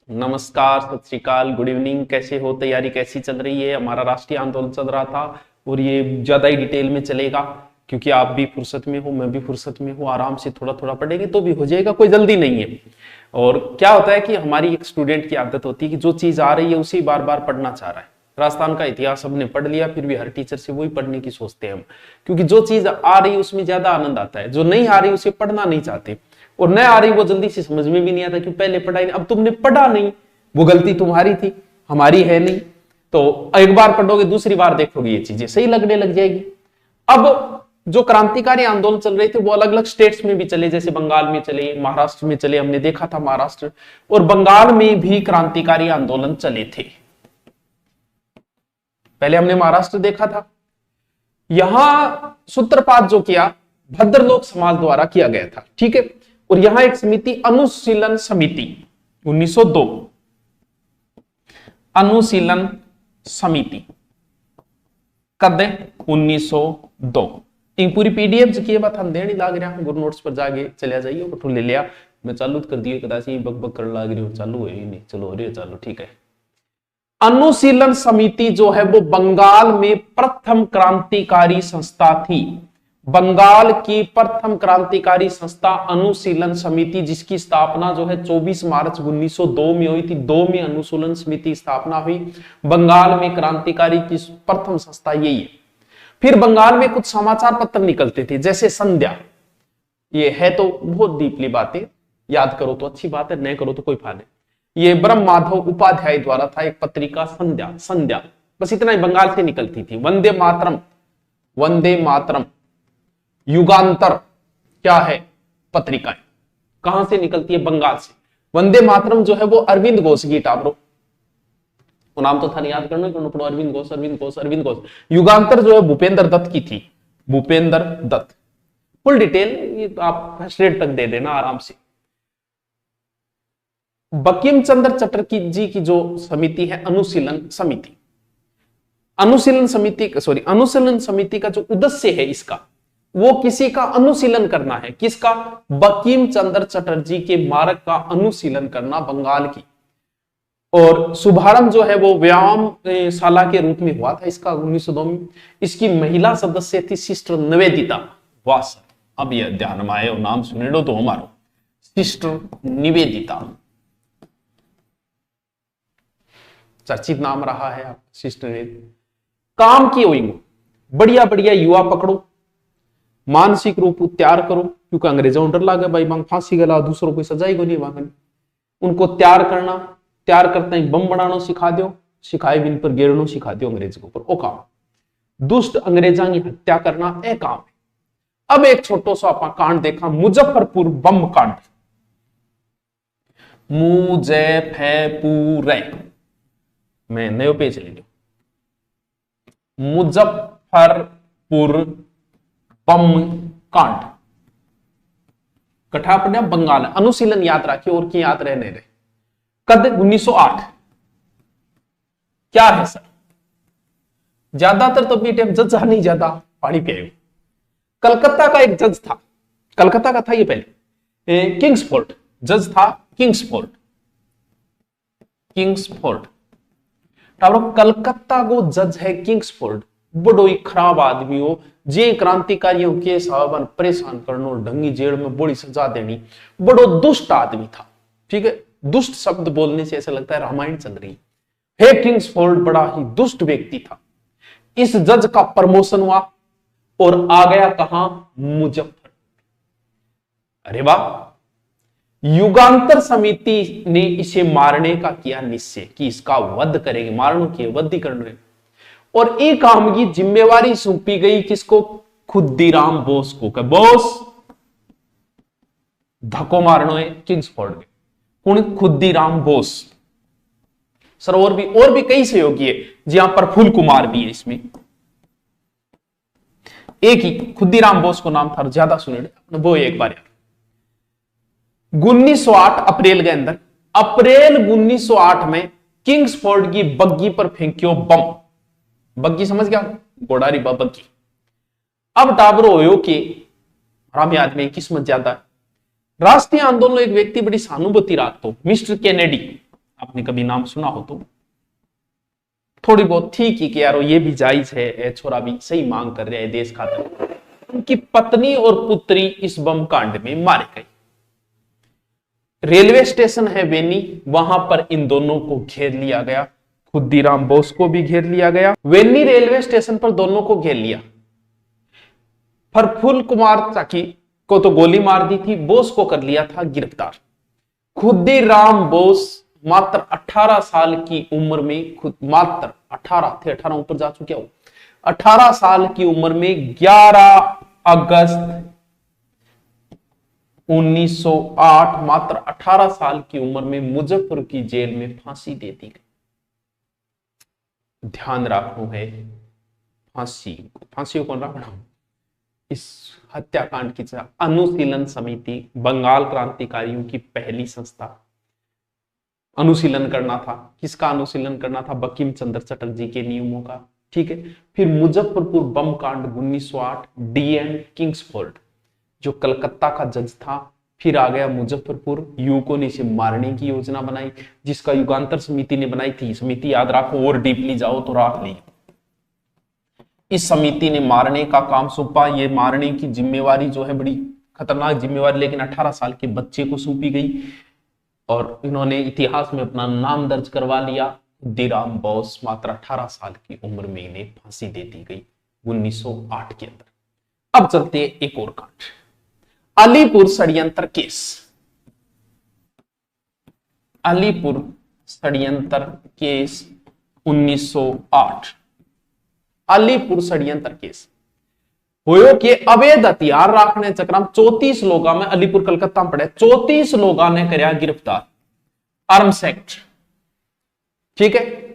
नमस्कार, सत श्री अकाल, गुड इवनिंग। कैसे हो? तैयारी कैसी चल रही है? हमारा राष्ट्रीय आंदोलन चल रहा था और ये ज्यादा ही डिटेल में चलेगा क्योंकि आप भी फुर्सत में हो, मैं भी फुर्सत में हूँ। आराम से थोड़ा थोड़ा पढ़ेंगे तो भी हो जाएगा, कोई जल्दी नहीं है। और क्या होता है कि हमारी एक स्टूडेंट की आदत होती है कि जो चीज आ रही है उसे बार बार पढ़ना चाह रहा है। राजस्थान का इतिहास हमने पढ़ लिया, फिर भी हर टीचर से वही पढ़ने की सोचते हैं हम, क्योंकि जो चीज आ रही है उसमें ज्यादा आनंद आता है, जो नहीं आ रही उसे पढ़ना नहीं चाहते। और न आ रही वो जल्दी से समझ में भी नहीं आता क्योंकि पहले पढ़ा ही नहीं। अब तुमने पढ़ा नहीं, वो गलती तुम्हारी थी, हमारी है नहीं। तो एक बार पढ़ोगे, दूसरी बार देखोगे ये चीजें सही लगने लग जाएगी। अब जो क्रांतिकारी आंदोलन चल रहे थे वो अलग अलग स्टेट्स में भी चले, जैसे बंगाल में चले, महाराष्ट्र में चले। हमने देखा था महाराष्ट्र और बंगाल में भी क्रांतिकारी आंदोलन चले थे। पहले हमने महाराष्ट्र देखा था। यहां सूत्रपात जो किया भद्रलोक समाज द्वारा किया गया था, ठीक है। और यहां एक समिति, अनुशीलन समिति 1902, अनुशीलन समिति कद 1902। इन पूरी पीडीएफ की बात हम देनी लाग रहा गुरु नोट्स पर जाके चले जाइए, बटू ले लिया। मैं चालू कर दिए, कदाची बक बक कर लाग रही हूं, चालू है ही नहीं, चलो हो रही है, चालू ठीक है। अनुशीलन समिति जो है वो बंगाल में प्रथम क्रांतिकारी संस्था थी। बंगाल की प्रथम क्रांतिकारी संस्था अनुशीलन समिति, जिसकी स्थापना जो है 24 मार्च 1902 में हुई थी। 2 में अनुशीलन समिति स्थापना हुई। बंगाल में क्रांतिकारी की प्रथम संस्था यही है। फिर बंगाल में कुछ समाचार पत्र निकलते थे, जैसे संध्या। ये है तो बहुत डीपली बातें, याद करो तो अच्छी बात है, नहीं करो तो कोई फायदा नहीं। ये ब्रह्म माधव उपाध्याय द्वारा था एक पत्रिका संध्या। संध्या बस इतना ही बंगाल से निकलती थी। वंदे मातरम, वंदे मातरम, युगांतर क्या है पत्रिकाएं, कहां से निकलती है? बंगाल से। वंदे मातरम जो है वो अरविंद घोष की टाबरो, वो नाम तो था नहीं, याद करना पड़ो, अरविंद घोष, अरविंद घोष, अरविंद घोष। युगांतर जो है भूपेंद्र दत्त की थी, भूपेंद्र दत्त। फुल डिटेल आप फर्स्ट रेड तक दे देना आराम से। बंकिम चंद्र चटर्जी जी की जो समिति है अनुशीलन समिति, अनुशीलन समिति सॉरी अनुशीलन समिति का जो उद्देश्य है इसका, वो किसी का अनुशीलन करना है। किसका? बंकिम चंद्र चटर्जी के मार्ग का अनुशीलन करना बंगाल की। और शुभारंभ जो है वो व्यायाम शाला के रूप में हुआ था इसका 1902 में। इसकी महिला सदस्य थी सिस्टर निवेदिता। वाह सर, अब यह ध्यान में आए और नाम सुने लो तो हमारो, सिस्टर निवेदिता चर्चित नाम रहा है आप, सिस्टर निवेदिता। काम की हुई बढ़िया बढ़िया युवा पकड़ो, मानसिक रूप तैयार करो, क्योंकि अंग्रेजों डर लागे भाई मांग फांसी गला, दूसरों को सजाई को नहीं मांगनी। उनको तैयार करना, तैयार करते ही बम बनाना सिखा दो, सिखाए बिन पर गिरनो सिखा दो अंग्रेज के ऊपर, ओ काम। दुष्ट अंग्रेजा की हत्या करना ए काम है। अब एक छोटो सा आप कांड देखा, मुजफ्फरपुर बम कांड। मुजफ्फरपुर, मैं नयो पेज ले लो, मुजफ्फरपुर बम कांड कठा पड़ा बंगाल। अनुशीलन याद रखिए और की याद रहने रहे। कद 1908। क्या है सर? ज्यादातर तो बीटे जज नहीं, ज्यादा पानी पिए। कलकत्ता का एक जज था, कलकत्ता का था ये पहले, किंग्सफोर्ड जज था, किंग्सफोर्ड, किंग्सफोर्ड। कलकत्ता को जज है किंग्सफोर्ड। बड़ो ही खराब आदमी हो, जे क्रांतिकारियों के सावन परेशान करनो, ढंगी जेल में बड़ी सजा देनी, बड़ो दुष्ट आदमी था, ठीक है। दुष्ट शब्द बोलने से ऐसा लगता है रामायण चल रही है। किंग्सफोर्ड बड़ा ही दुष्ट व्यक्ति था। इस जज का प्रमोशन हुआ और आ गया कहां? मुजफ्फर। अरे वाह। युगांतर समिति ने इसे मारने का किया निश्चय कि इसका वध करेंगे, मारनो की वध करने। और एक काम की जिम्मेवारी सौंपी गई किसको? खुद्दीराम बोस को। क्या बोस धक्को मारनो है किंग्सफोर्ड में। कौन? खुद्दीराम बोस। सर और भी कई सहयोगी है, जहां प्रफुल्ल कुमार भी है इसमें। एक ही खुद्दीराम बोस को नाम था, ज्यादा सुने वो एक बार यार। 1908 अप्रैल के अंदर, अप्रैल 1908 में किंग्सफोर्ड की बग्गी पर फेंकियो बम। बग्गी समझ गया? गोडारी बग्गी। अब टाबरो हो कि हरामी आदमी किस्मत ज्यादा है। राष्ट्रीय आंदोलन एक व्यक्ति बड़ी सहानुभूति रखता, मिस्टर कैनेडी। आपने कभी नाम सुना हो तो थोड़ी बहुत थी कि यार ये भी जायज है, ये छोरा भी सही मांग कर रहा है देश खातिर। उनकी पत्नी और पुत्री इस बम कांड में मारे गए। रेलवे स्टेशन है वेनी, वहां पर इन दोनों को घेर लिया गया। खुद्दीराम बोस को भी घेर लिया गया। वेनी रेलवे स्टेशन पर दोनों को घेर लिया। प्रफुल्ल कुमार चाकी को तो गोली मार दी थी, बोस को कर लिया था गिरफ्तार। खुद्दीराम बोस मात्र 18 साल की उम्र में, खुद मात्र 18 थे, 18 ऊपर जा चुके हो, 18 साल की उम्र में 11 अगस्त 1908 मात्र 18 साल की उम्र में मुजफ्फर की जेल में फांसी दे दी गई। ध्यान रखना है, फांसी को रखना। इस हत्याकांड की अनुशीलन समिति बंगाल क्रांतिकारियों की पहली संस्था। अनुशीलन करना था, किसका अनुशीलन करना था? बंकिम चंद्र चटर्जी के नियमों का। ठीक है। फिर मुजफ्फरपुर बम कांड 1908, डीएन किंग्सफोर्ड जो कलकत्ता का जज था, फिर आ गया मुजफ्फरपुर। युवकों ने इसे मारने की योजना बनाई, जिसका युगांतर समिति ने बनाई थी। समिति याद रखो, और डीपली जाओ तो राख ली। इस समिति ने मारने का काम सौंपा। ये मारने की जिम्मेवारी जो है बड़ी खतरनाक जिम्मेवारी, लेकिन 18 साल के बच्चे को सौंपी गई और इन्होंने इतिहास में अपना नाम दर्ज करवा लिया। खुद्दीराम बोस मात्र 18 साल की उम्र में इन्हें फांसी दे दी गई 1908 के अंदर। अब चलते हैं एक और कांड, अलीपुर षड्यंत्र केस। अलीपुर षड्यंत्र केस 1908। अलीपुर षड्यंत्र केस होयो कि अवैध हथियार रखने चक्र में 34 लोगों में, अलीपुर कलकत्ता में पड़े, 34 लोगों ने कराया गिरफ्तार। Arms act. ठीक है।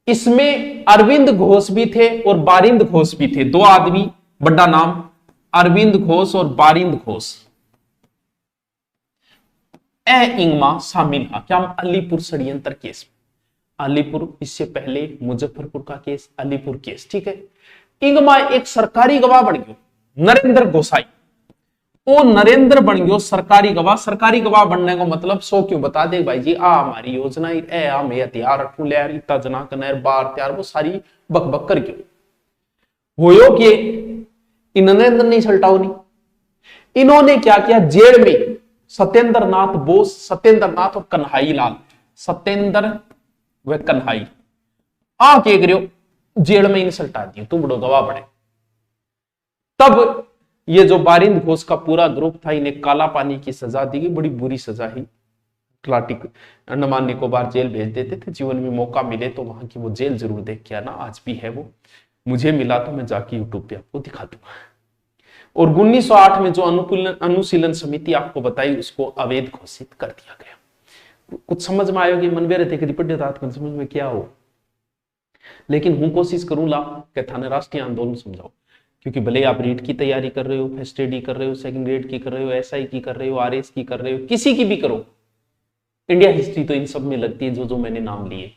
इसमें अरविंद घोष भी थे और बारिंद घोष भी थे, दो आदमी, बड़ा नाम अरविंद घोष और बारिंद घोष। इंगमा शामिल हा क्या अलीपुर षड्यंत्र केस। अलीपुर, इससे पहले मुजफ्फरपुर का केस, अलीपुर केस। ठीक है। इंगमा एक सरकारी गवाह बन गयो, नरेंद्र गोसाई। ओ नरेंद्र बन गयो सरकारी गवाह। सरकारी गवाह बनने का मतलब सो क्यों बता दे भाई जी, आ हमारी योजना है, हम हथियार रखू ले, इतना जना कनेर बार त्यार, वो सारी बकबक कर क्यों होयो कि इन नरेंद्र नहीं छलटाओ नहीं। इन्होंने क्या किया, जेल में सत्येंद्र नाथ बोस, सत्येंद्र नाथ और कन्हाई लाल, सत्येंद्र व कन्हाई आ के करियो जेल में इंसल्टा दी, तुम बड़ो गवाह बने। तब ये जो बारिंद घोष का पूरा ग्रुप था, इन्हें काला पानी की सजा दी गई, बड़ी बुरी सजा ही। अटलांटिक अंडमान निकोबार जेल भेज देते थे, जीवन में मौका मिले तो वहां की वो जेल जरूर देख के आना, आज भी है वो। मुझे मिला तो मैं जाके यूट्यूब पे आपको दिखा दूंगा। और 1908 में जो अनुशीलन समिति आपको बताई, उसको अवैध घोषित कर दिया गया। कुछ समझ में आयोगी मन में रहते कि समझ में क्या हो, लेकिन हूं कोशिश करूंगा कि थाने राष्ट्रीय आंदोलन समझाओ, क्योंकि भले आप रीट की तैयारी कर रहे हो, फर्स्ट एडी कर रहे हो, सेकंड ग्रेड की कर रहे हो, एसआई की कर रहे हो, आरएस की कर रहे हो, किसी की भी करो, इंडिया हिस्ट्री तो इन सब में लगती है जो मैंने नाम लिए।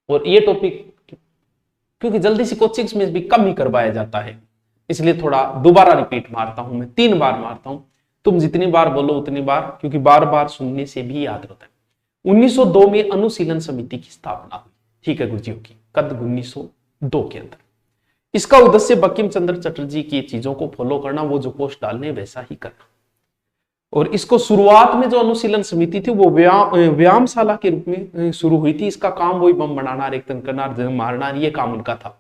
और ये टॉपिक क्योंकि जल्दी से कोचिंग्स में भी कम ही करवाया जाता है, इसलिए थोड़ा दोबारा रिपीट मारता हूं, मैं 3 बार मारता हूं। तुम जितनी बार बोलो उतनी बार, क्योंकि बार बार सुनने से भी याद रहता है। 1902 में अनुशीलन समिति की स्थापना हुई। ठीक है गुरुजियों की, कद 1902 के अंदर। इसका उद्देश्य बंकिम चंद्र चटर्जी की चीजों को फॉलो करना, वो जो पोस्ट डालने वैसा ही करना। और इसको शुरुआत में जो अनुशीलन समिति थी वो व्यायामशाला के रूप में शुरू हुई थी। इसका काम वही बम बनाना, रेखतन करना, मारना, ये काम उनका था।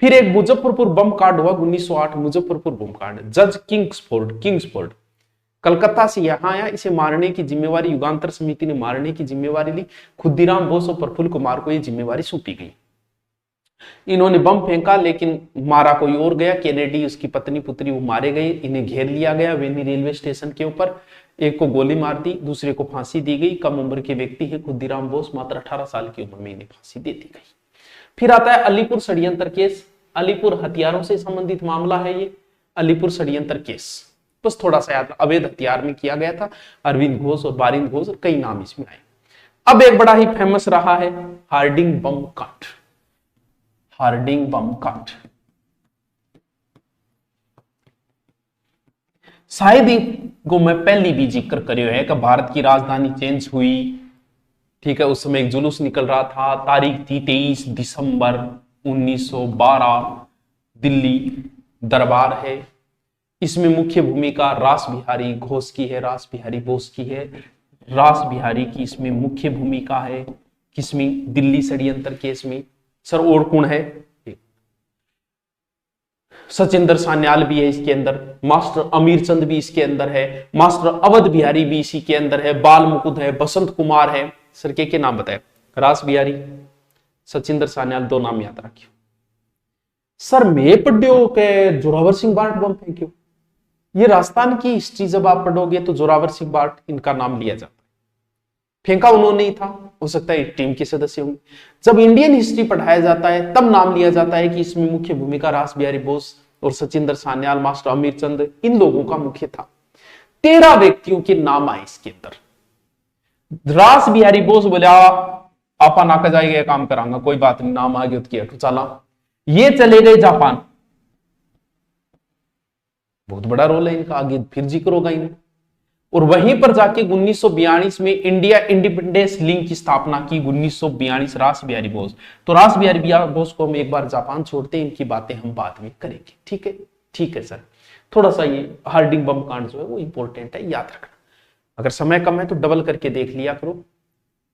फिर एक मुजफ्फरपुर बम कांड हुआ 1908, मुजफ्फरपुर बम कांड। जज किंग्सफोर्ड कलकत्ता से यहां आया, इसे मारने की जिम्मेवारी युगांतर समिति ने मारने की जिम्मेवारी ली। खुद्दीराम बोस और प्रफुल्ल कुमार को यह जिम्मेवारी सौंपी गई। इन्होंने बम फेंका लेकिन मारा कोई और गया, केनेडी उसकी पत्नी पुत्री वो मारे गए। इन्हें घेर लिया गया वेनी रेलवे स्टेशन के ऊपर, एक को गोली मार दी, दूसरे को फांसी दी गई। कम उम्र के व्यक्ति है खुद्दीराम बोस, मात्र 18 साल की उम्र में इन्हें फांसी दे दी गई। फिर आता है अलीपुर षड्यंत्र केस। अलीपुर हथियारों से संबंधित मामला है ये अलीपुर षड्यंत्र केस। बस थोड़ा सा याद, अवैध हथियार में किया गया था। अरविंद घोष और बारिंद घोष और कई नाम इसमें आए। अब एक बड़ा ही फेमस रहा है हार्डिंग बम कांड। हार्डिंग बम कांड शायद को मैं पहली भी जिक्र करियो है कि भारत की राजधानी चेंज हुई। ठीक है, उस समय एक जुलूस निकल रहा था, तारीख थी 23 दिसंबर 1912, दिल्ली दरबार है। इसमें मुख्य भूमिका रास बिहारी घोष की है, रास बिहारी बोस की है। रास बिहारी की इसमें मुख्य भूमिका है, किसमें? दिल्ली षड्यंत्र केस में। सर और कौन है? सचिंदर सान्याल भी है इसके अंदर, मास्टर अमीर चंद भी इसके अंदर है, मास्टर अवध बिहारी भी इसी के अंदर है, बाल मुकुंद है, बसंत कुमार है। सर के नाम बताए? रास बिहारी, सचिंदर सान्याल, दो नाम याद रखियो। सर मैं पढ़ो के जोरावर सिंह बार्ट बम फेंक्यो। ये राजस्थान की हिस्ट्री जब आप पढ़ोगे तो जोरावर सिंह बार्ट इनका नाम लिया जाता है। फेंका उन्होंने ही था, हो सकता है टीम के सदस्य होंगे। जब इंडियन हिस्ट्री पढ़ाया जाता है तब नाम लिया जाता है कि इसमें मुख्य भूमिका रास बिहारी बोस और सचिंदर सान्याल, मास्टर अमीर चंद, इन लोगों का मुख्य था। 13 व्यक्तियों के नाम आए इसके अंदर। रास बिहारी बोस बोला आपा नाका जाएगा काम करांगा, कोई बात नहीं, नाम आ गया तो किया चला। ये चले गए जापान, बहुत बड़ा रोल है इनका, आगे फिर जिक्र होगा इन्हें। और वहीं पर जाके 1942 में इंडिया इंडिपेंडेंस लीग की स्थापना की। 1942 रास बिहारी बोस। तो रास बिहारी बोस को हम एक बार जापान छोड़ते हैं, इनकी बातें हम बाद में करेंगे। ठीक है, ठीक है सर। थोड़ा सा ये हार्डिंग बम कांड जो है वो इंपॉर्टेंट है, याद रखना। अगर समय कम है तो डबल करके देख लिया करो।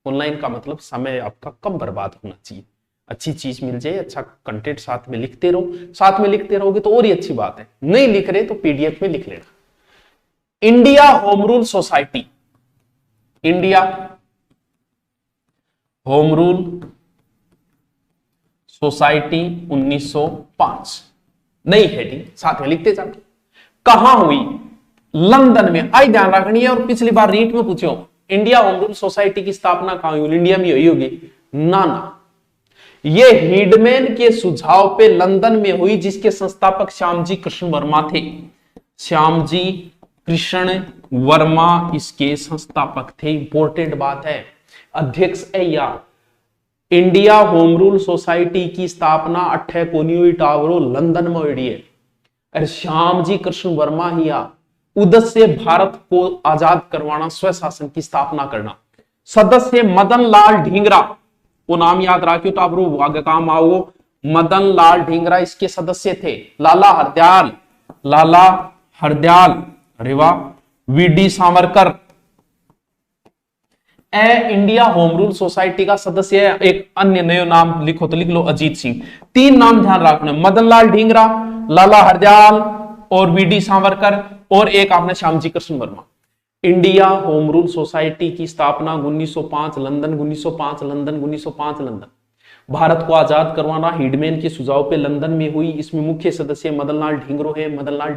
ऑनलाइन का मतलब समय आपका कम बर्बाद होना चाहिए, अच्छी चीज मिल जाए, अच्छा कंटेंट साथ में लिखते रहो। साथ में लिखते रहोगे तो और ही अच्छी बात है, नहीं लिख रहे तो पीडीएफ में लिख लेना। India Home Rule society, India Home Rule society 1905, नई हेडिंग साथ में लिखते जाओ। कहां हुई? लंदन में। आई ध्यान रखनी है, और पिछली बार रीट में पूछो इंडिया होम रूल सोसाइटी की स्थापना कहां हुई? इंडिया में हुई होगी ना? ना, ये हिडमैन के सुझाव पे लंदन में हुई, जिसके संस्थापक श्यामजी कृष्ण वर्मा थे। श्यामजी कृष्ण वर्मा इसके संस्थापक थे। इंपॉर्टेंट बात है, अध्यक्ष है या इंडिया होम रूल सोसाइटी की स्थापना 8 कोनी हुई टावरो लंदन में हुई है। अरे श्यामजी कृष्ण वर्मा ही या उद्देश्य भारत को आजाद करवाना, स्वशासन की स्थापना करना। सदस्य मदन लाल ढींगरा, वो नाम याद रखियो टावरो आगे काम आओ। मदन लाल ढींगरा इसके सदस्य थे। लाला हरदयाल, लाला हरदयाल, अरे वाह, VD Savarkar. India Home Rule Society का सदस्य है। एक अन्य नया नाम लिखो तो लिख लो अजीत सिंह। 3 नाम ध्यान रखना, मदन लाल ढींगरा, लाला हरदयाल और वीडी सावरकर, और एक आपने Shyamji Krishna Verma. India Home Rule society की स्थापना 1905 लंदन, 1905 लंदन, 1905 लंदन। भारत को आजाद करवाना हिडमैन के सुझाव पे लंदन में हुई। इसमें मुख्य सदस्य मदनलाल ढींगरो है, मदनलाल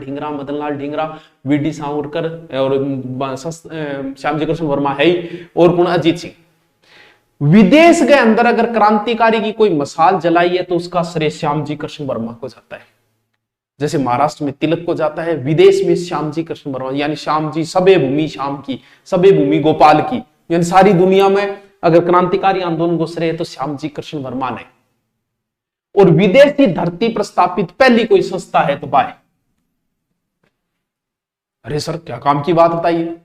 ढींगरा, वीडी सावरकर और श्यामजी कृष्ण वर्मा है, और कौन? अजीत सिंह। विदेश के अंदर अगर क्रांतिकारी की कोई मसाल जलाई है तो उसका श्रेय श्यामजी कृष्ण वर्मा को जाता है। जैसे महाराष्ट्र में तिलक को जाता है, विदेश में श्यामजी कृष्ण वर्मा, यानी श्यामजी, सबे भूमि श्याम की, सबे भूमि गोपाल की, यानी सारी दुनिया में अगर क्रांतिकारी आंदोलन को श्रेय है तो श्यामजी कृष्ण वर्मा ने। और विदेशी धरती पर स्थापित पहली कोई संस्था है तो बाय। अरे सर क्या काम की बात बताइए।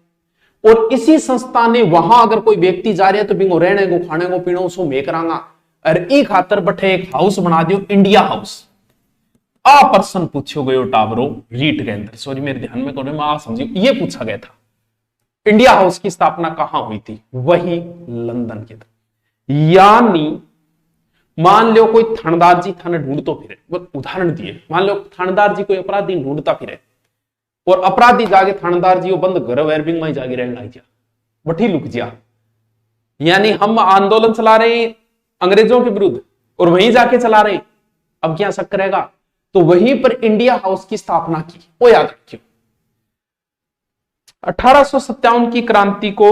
और इसी संस्था ने वहां अगर कोई व्यक्ति जा रहे है तो बिंगो रहने को, खाने को, पीने को मैं करांगा। अरे एक खातर बैठे एक हाउस बना दियो, इंडिया हाउस। आ पर्सन पूछो गयो टावरो रीट के अंदर, सॉरी मेरे ध्यान में करो, मैं आ समझियो, ये पूछा गया था इंडिया हाउस की स्थापना कहां हुई थी? वही लंदन के अंदर। यानी मान लो कोई थानेदार जी थाने ढूंढतो फिरे, उदाहरण दिए, मान लो थानेदार जी कोई अपराधी ढूंढता फिरे और अपराधी जाके थानेदार जी वो बंद घर वेरबिंग में जाके रहने लग जा, बठी लुक जा। यानी हम आंदोलन चला रहे हैं अंग्रेजों के विरुद्ध और वहीं जाके चला रहे हैं, अब क्या शक करेगा? तो वहीं पर इंडिया हाउस की स्थापना की, वो याद रखियो। 1857 की क्रांति को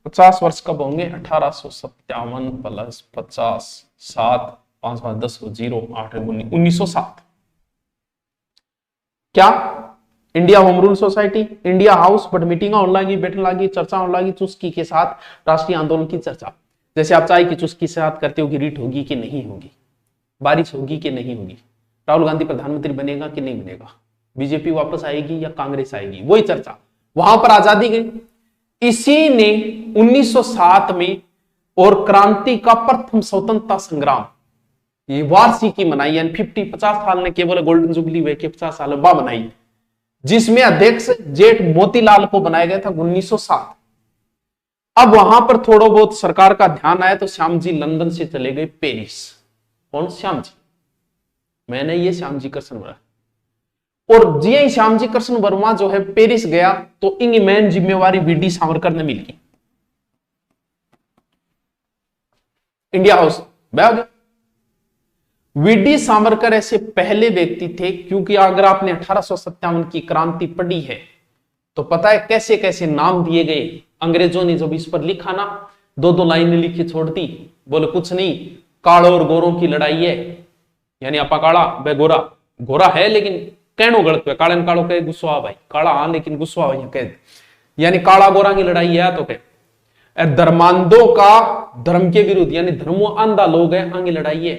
50 वर्ष कब होंगे? 1857 प्लस 50, 7, 5, 5, 10, 0, 8, 1907। क्या? India Home Rule society, India house, but meeting होने लगी, बैठने लगी, चर्चा होने लगी, चुस्की के साथ राष्ट्रीय आंदोलन की चर्चा। जैसे आप चाय की चुस्की से याद करते हो कि रीट होगी कि नहीं होगी, बारिश होगी कि नहीं होगी, राहुल गांधी प्रधानमंत्री बनेगा कि नहीं बनेगा, बीजेपी वापस आएगी या कांग्रेस आएगी, वही चर्चा। वहां पर आजादी गई। इसी ने 1907 में और क्रांति का प्रथम स्वतंत्रता संग्राम, ये वार्षिकी मनाई, यानी 50 साल ने केवल गोल्डन जुबली हुए के 50 साल बाद मनाई, जिसमें अध्यक्ष जेठ मोतीलाल को बनाया गया था 1907। अब वहां पर थोड़ा बहुत सरकार का ध्यान आया तो श्याम जी लंदन से चले गए पेरिस। कौन? श्याम जी, मैंने ये श्याम जी कृष्ण वर्मा। और जी श्याम जी कृष्ण वर्मा जो है पेरिस गया तो इनकी मेन जिम्मेवारी वीडी सावरकर ने मिल गई। India House bag, VD Savarkar ऐसे पहले व्यक्ति थे, क्योंकि अगर आपने 1857 की क्रांति पढ़ी है तो पता है कैसे कैसे नाम दिए गए। अंग्रेजों ने जब इस पर लिखा ना, दो दो लाइनें लिखी छोड़ दी, बोले कुछ नहीं, कालों और गोरों की लड़ाई है, यानी आपा काला वे गोरा, गोरा है लेकिन कहनो गलत है, काले कालो कहे गुस्सा भाई, काला हाँ लेकिन गुस्सा भाई कह, यानी काला गोरा की लड़ाई है। तो कह धर्मांधों का धर्म के विरुद्ध, यानी धर्मो अंधा लोग है आगे लड़ाई है।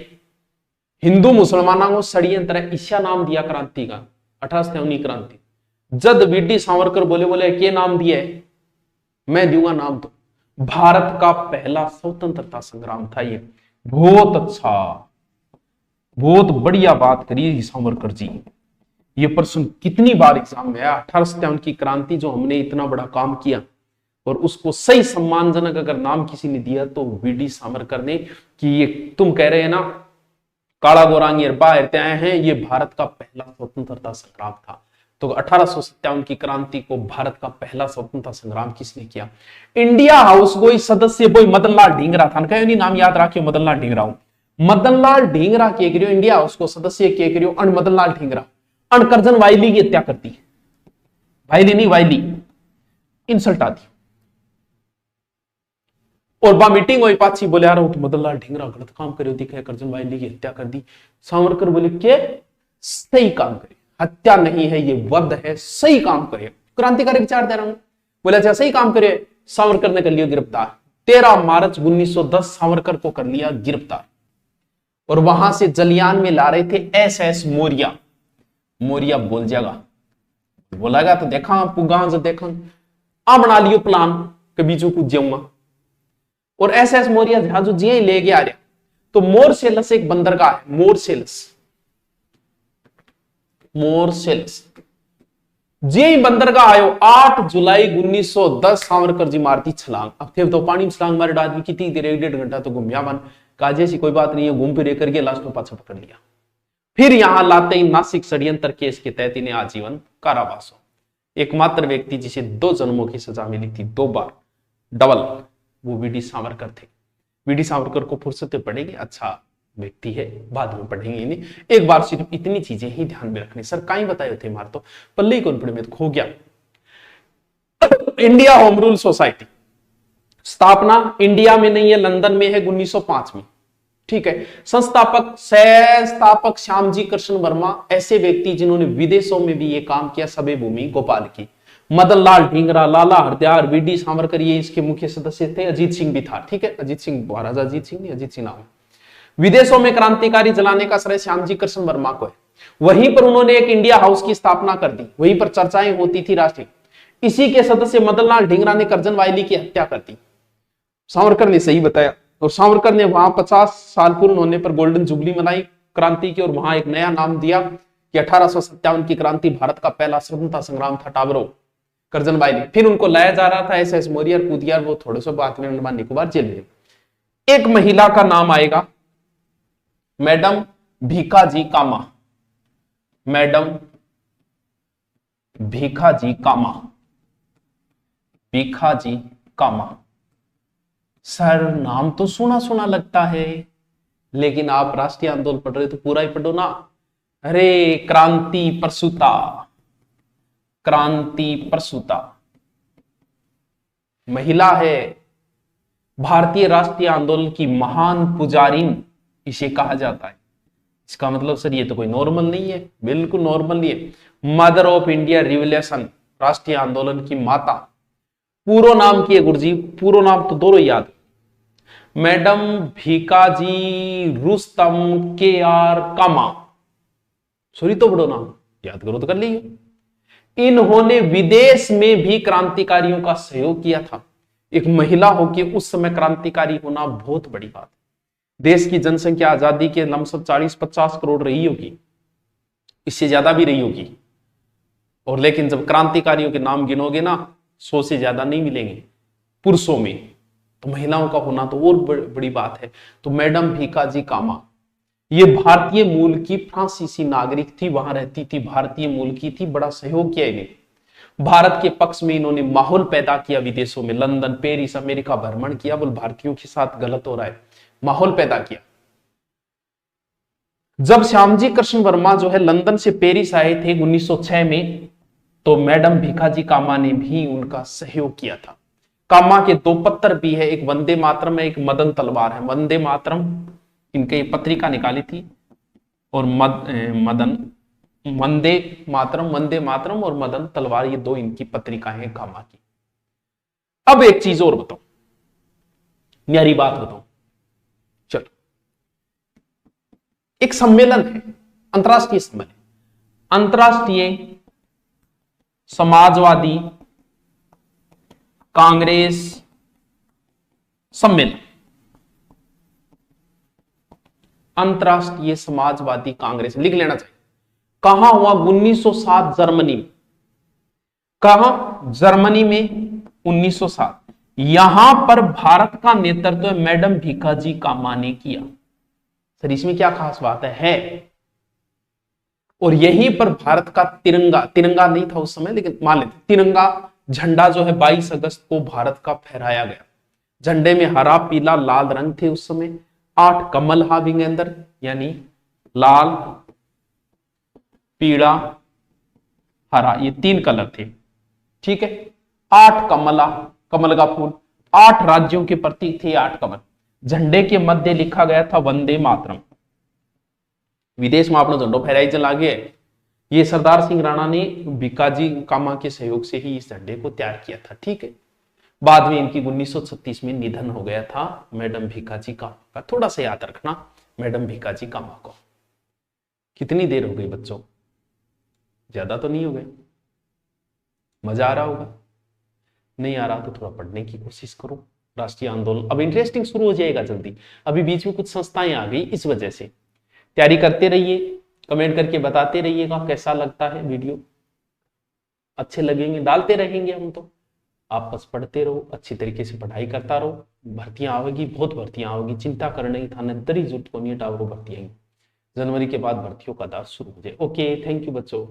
हिंदू मुसलमानों को षड्यंत्र ईशा नाम दिया क्रांति का, 1857 क्रांति। जद वीडी सावरकर बोले क्या नाम दिया है, मैं दूंगा नाम तो, भारत का पहला स्वतंत्रता संग्राम था ये। बहुत अच्छा, बहुत बढ़िया बात करी सावरकर जी। ये प्रश्न कितनी बार एग्जाम में आया, 1857 की क्रांति जो हमने इतना बड़ा काम किया और उसको सही सम्मानजनक अगर नाम किसी ने दिया तो वीडी सावरकर ने, कि ये तुम कह रहे हैं ना काला गोरांगी बाहर आए हैं, ये भारत का पहला स्वतंत्रता संग्राम था। तो 1857 की क्रांति को भारत का पहला स्वतंत्रता संग्राम किसने किया? इंडिया हाउस कोई सदस्य बोई मदनलाल ढींगरा था, कहीं नाम याद रखियो, मदनलाल ढींगरा। मदनलाल ढींगरा के करियो इंडिया हाउस को सदस्य के करियो अन मदनलाल ढींगरा अन करजन वाइली की हत्या करती, वाइली नहीं वाइली, इंसल्ट आती। और बा मीटिंग हुई पाची, बोले यार तो मदनलाल ढींगरा गलत काम करे, दिखे करजन वाइली की हत्या कर दी। सावरकर बोले के सही काम करे, हत्या नहीं है ये वध है, सही काम करे, क्रांतिकारी विचार दे रहा हूं। बोले अच्छा सही काम करे, सावरकर ने कर लिया गिरफ्तार। 13 मार्च 1910 सावरकर को कर लिया गिरफ्तार और वहां से जलियान में ला रहे थे SS मौर्या। मौर्या बोल जाएगा, बोलागा तो देखा पुगा देखा आ बना लियो प्लान कभी जो कुछ जाऊंगा। और SS मौर्या जहाज जी ले गया आ रहा तो मोरसेलस एक बंदरगाह है, मोरसेलस जी बंदरगाह आयो 8 जुलाई 1910 सावरकर जी मारती छलांग। अब थे तो पानी में छलांग मारे आदमी कितनी देर, 1.5 घंटा तो घूमिया मन काजे सी कोई बात नहीं है, घूम फिर करके लास्ट में पाछा पकड़ लिया। फिर यहां लाते ही नासिक षड्यंत्र केस के तहत इन्हें आजीवन कारावास। एकमात्र व्यक्ति जिसे 2 जन्मों की सजा मिली थी, 2 बार डबल, वो वीडी सावरकर थे। वीडी सावरकर को फुर्सत पड़ेगी, अच्छा व्यक्ति है, बाद में पढ़ेंगे इन्हें। एक बार सिर्फ इतनी चीजें ही ध्यान में रखनी। सर कहीं बताए थे मार तो पल्ली कौन पड़े में तो खो गया। इंडिया होम रूल सोसाइटी स्थापना इंडिया में नहीं है, लंदन में है 1905 में, ठीक है। संस्थापक श्यामजी कृष्ण वर्मा, ऐसे व्यक्ति जिन्होंने विदेशों में भी ये काम किया, सबे भूमि गोपाल की। मदनलाल ढींगरा, लाला हरदयाल, वीडी सावरकर ये इसके मुख्य सदस्य थे। अजीत सिंह भी था, ठीक है, अजीत सिंह, महाराजा अजीत सिंह नहीं, अजीत सिंह नाम है। विदेशों में क्रांतिकारी जलाने का श्रेय श्यामजी कृष्ण वर्मा को है। वहीं पर उन्होंने एक इंडिया हाउस की स्थापना कर दी, वहीं पर चर्चाएं होती थी राष्ट्रीय। इसी के सदस्य मदनलाल ढींगरा ने करजन वाइली की हत्या कर दी। सावरकर ने सही बताया और सावरकर ने वहां 50 साल पूर्ण होने पर गोल्डन जुबली मनाई क्रांति की और वहां एक नया नाम दिया कि 1857 की क्रांति भारत का पहला स्वतंत्रता संग्राम था, टाबरो करजन वाइली। फिर उनको लाया जा रहा था SS मौर्य और कूदियार, वो थोड़े से बाद में अंडमान निकोबार जेल में। एक महिला का नाम आएगा, मैडम भीखाजी कामा, मैडम भीखाजी कामा, भीखाजी कामा। सर नाम तो सुना सुना लगता है, लेकिन आप राष्ट्रीय आंदोलन पढ़ रहे तो पूरा ही पढ़ो ना। अरे क्रांति प्रसूता, क्रांति प्रसूता महिला है, भारतीय राष्ट्रीय आंदोलन की महान पुजारिन इसे कहा जाता है। इसका मतलब सर ये तो कोई नॉर्मल नहीं है, बिल्कुल नॉर्मल नहीं है। मदर ऑफ इंडिया रिवोल्यूशन, राष्ट्रीय आंदोलन की माता। पूरा नाम की है गुरुजी, पूरा नाम तो दोनों याद, मैडम भीखाजी रुस्तम KR कामा। सॉरी तो बड़ो नाम याद करो तो कर लीजिए। इन्होंने विदेश में भी क्रांतिकारियों का सहयोग किया था। एक महिला होके उस समय क्रांतिकारी होना बहुत बड़ी बात है। देश की जनसंख्या आजादी के लमसम 40-50 करोड़ रही होगी, इससे ज्यादा भी रही होगी, और लेकिन जब क्रांतिकारियों के नाम गिनोगे ना 100 से ज्यादा नहीं मिलेंगे पुरुषों में, तो महिलाओं का होना तो और बड़ी बात है। तो मैडम भीकाजी कामा ये भारतीय मूल की फ्रांसीसी नागरिक थी, वहां रहती थी, भारतीय मूल की थी, बड़ा सहयोग किया इन्हें, भारत के पक्ष में इन्होंने माहौल पैदा किया, विदेशों में लंदन, पेरिस, अमेरिका भ्रमण किया, बोल भारतीयों के साथ गलत हो रहा है, माहौल पैदा किया। जब श्यामजी कृष्ण वर्मा जो है लंदन से पेरिस आए थे 1906 में, तो मैडम भीकाजी कामा ने भी उनका सहयोग किया था। कामा के 2 पत्र भी है, एक वंदे मातरम है, एक मदन तलवार है। वंदे मातरम इनके पत्रिका निकाली थी, और वंदे मातरम और मदन तलवार, ये 2 इनकी पत्रिकाएं हैं कामा की। अब एक चीज और बताओ, न्यारी बात बताओ, चलो, एक सम्मेलन है, अंतरराष्ट्रीय सम्मेलन, अंतरराष्ट्रीय समाजवादी कांग्रेस सम्मेलन, अंतरराष्ट्रीय समाजवादी कांग्रेस, लिख लेना चाहिए। कहां हुआ? 1907 जर्मनी में। कहां? जर्मनी में 1907। यहां पर भारत का नेतृत्व मैडम भीकाजी कामा ने किया। सर इसमें क्या खास बात है? और यहीं पर भारत का तिरंगा नहीं था उस समय, लेकिन मान लेते तिरंगा झंडा जो है 22 अगस्त को भारत का फहराया गया। झंडे में हरा, पीला, लाल रंग थे उस समय। 8 कमल हाविंग अंदर, यानी लाल, पीला, हरा, ये 3 कलर थे, ठीक है। 8 कमल का फूल, 8 राज्यों के प्रतीक थे 8 कमल। झंडे के मध्य लिखा गया था वंदे मातरम। विदेश में आपने झंडो फहराई चला गया। ये सरदार सिंह राणा ने भीकाजी कामा के सहयोग से ही इस झंडे को तैयार किया था, ठीक है। बाद में इनकी 1936 में निधन हो गया था मैडम भीकाजी कामा का। थोड़ा सा याद रखना मैडम भीकाजी कामा को। कितनी देर हो गई बच्चों? ज्यादा तो नहीं हो गए? मजा आ रहा होगा? नहीं आ रहा तो थोड़ा पढ़ने की कोशिश करो। राष्ट्रीय आंदोलन अब इंटरेस्टिंग शुरू हो जाएगा जल्दी। अभी बीच में कुछ संस्थाएं आ गई, इस वजह से तैयारी करते रहिए, कमेंट करके बताते रहिएगा कैसा लगता है वीडियो। अच्छे लगेंगे डालते रहेंगे हम तो। आप बस पढ़ते रहो, अच्छी तरीके से पढ़ाई करता रहो। भर्तियां आवेगी, बहुत भर्तियां आवेगी, चिंता करने की थाने दरी जरूरत को नहीं, टावरों भर्ती आएंगी। जनवरी के बाद भर्तियों का दौर शुरू हो जाए। ओके, थैंक यू बच्चों।